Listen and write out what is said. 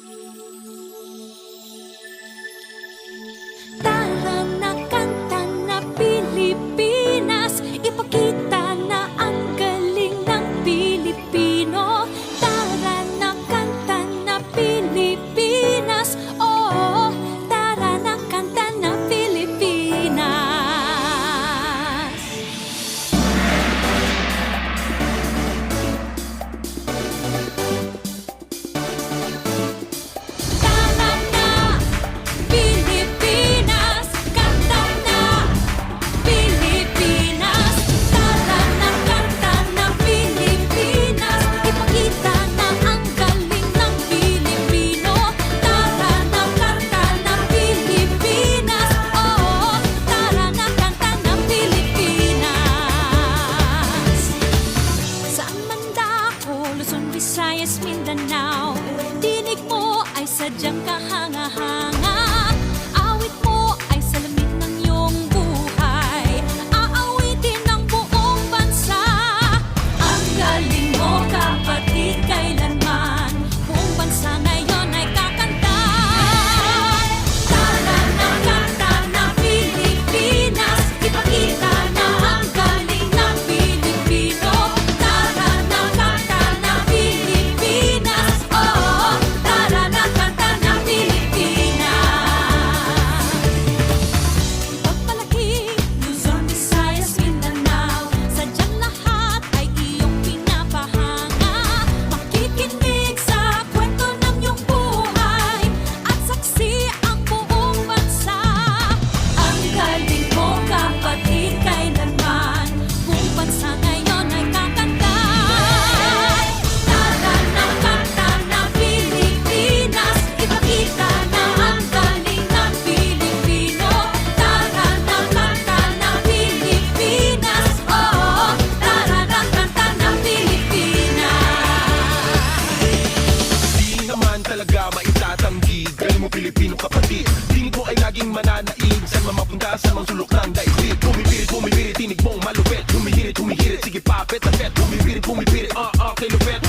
Tara na kanta na Pilipinas, ipakita na ang galing ng Pilipino. Tara na kanta na Pilipinas, oh, tara na kanta na Pilipinas. Tara na Pilipinas, kanta na Pilipinas. Tara na kanta na Pilipinas, ipakita na ang galing ng Pilipino. Tara na kanta na Pilipinas, oh, tara na kanta na Pilipinas. Saan man dako, Luzon, Visayas, Mindanao, tinig mo ay sadyang kahanga-hanga. Awit mo ay salamin ng iyong buhay, aawitin ng buong bansa. Ang galing mo, kapatid, kailanman buong bansa ngayon ay kakanta. Tara na kanta na Pilipinas, ipakita na ang galing ng Pilipino. Tara na kanta na Pilipinas, oh, tara na kanta na Pilipinas. Pagpalaki, Luzon, Visayas, Mindanao, sadyang lahat ay iyong pinapahanga. Makikinig sa kwento ng iyong buhay at saksi ang buong bansa. Ang galing mo, kapatid, kailanman buong bansa ngayon ay kakanta. Tara na kanta na Pilipinas, ipakita na ang galing ng Pilipino. Tara na kanta na Pilipinas, oh, tara na kanta na Pilipinas. Di naman talaga maitatanggi, galing mo Pilipino kapatid. Tinig mo ay laging mananaig, saan man mapunta, saan mang sulok ng daigdig. Bumibirit, tinig mong malupit. Humihirit, sige papet, lapet. Bumibirit, kay lupet.